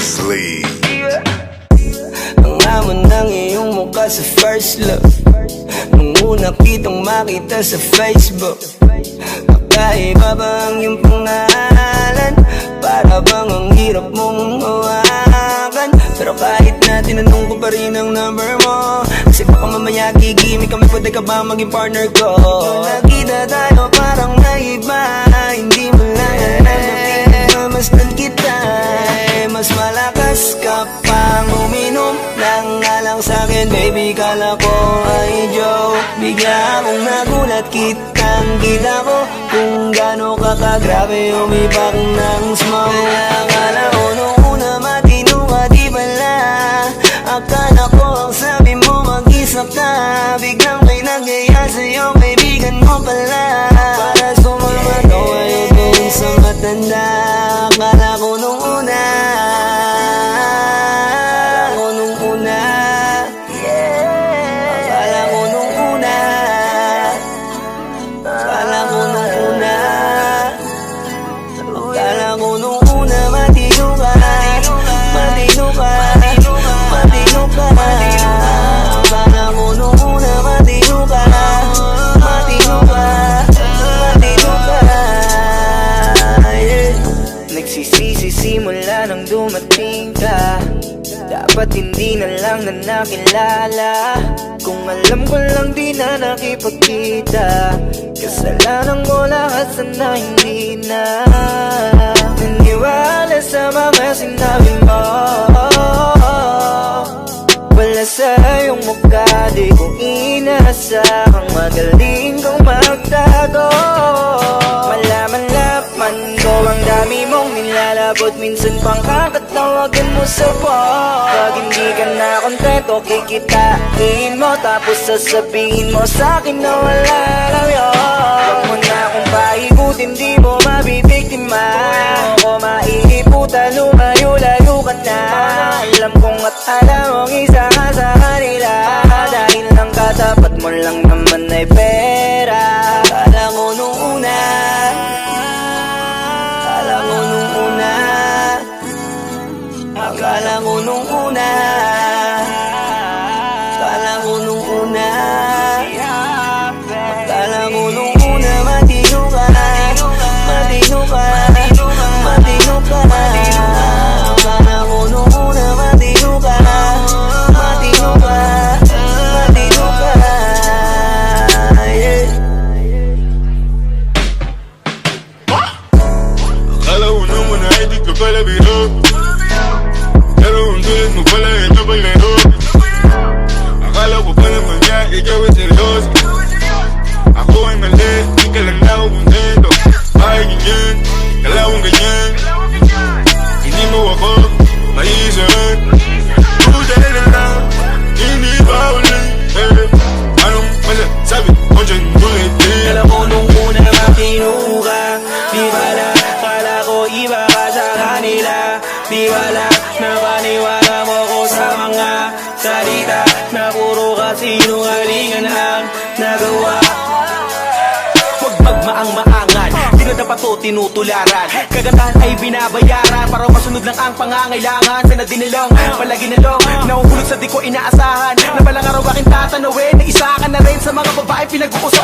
Grizzly. Ang hamon ng iyong mukha sa first look, nung una kitang makita sa Facebook. Kakaiba ba ang iyong pangalan? Para bang ang hirap mong hawakan? Pero kahit na tinanong ko pa rin ang number mo, kasi baka mamaya gigimik kami, pwede ka ba maging partner ko? Nung nakita tayo parang naiba, hindi mo lang alam, masdan kita, mas malakas ka pang uminom ng alang sa'kin. Baby, kala ko ay joke, bigla akong nagulat, kitang-kita ko kung gaano ka kagrabe umibak ng smoke. Akala ko nung una matino ka, di pala. Akala ko ang sabi mo mag-isa ka, biglang may nagaya sa'yo, kaibigan mo pala. Para sumama to ayaw doon sa matanda. Akala ko nung una, simula nang dumating ka, dapat hindi na lang na nakilala. Kung alam ko lang di na nakipagkita, kasalanan mo lahat, sana hindi na naniwala sa mga sinabi mo. Wala sa iyong mukha, di ko inasahang magaling kang magtago. Malaman-laman ko ang dami mong nilalabot, minsan pang kakatawagan mo sa phone. Pag hindi ka na kontento, kikitain mo, tapos sasabihin mo sa'kin na wala lang yun. Huwag mo na akong paikutin, di mo mabibiktima. Huwag mo maiiputan, lumayo-layo ka na. Alam kong at alam mong isa ka sa kanila, dahil lang katapat mo lang naman ay pera. Akala ko nung una, akala ko nung una, akala ko nung una, akala ko nung una, akala ko nung una, matino ka, matino ka, matino ka. Akala ko nung una, matino ka, matino ka, matino ka, yeah. Akala ko naman ay di ka pala biro, pero ang tulad mo pala ito paglaro. Akala ko pa naman niya, ikaw ay seryoso. Ako ay mali, di ka lang na ako kontento. Bakit ganyan, kalawang ganyan, hindi mo ako maiisahan. Buta na lang, hindi ba ulit, anong masasabi mo dyan ulit? Kala ko nung una matino ka, di bala, kala ko iba ka sa kanila. Di bala, napaniwala mo ko sa mga salita na puro kasinungalingan ang nagawa. Huwag magmaang-maangan, di na dapat to tinutularan. Kagandahan ay binabayaran para masunod lang ang pangangailangan. Sana dinilong, palagi nalong, nahuhulog sa di ko inaasahan, na balang araw aking tatanawin na isa ka na rin sa mga babae pinag-uus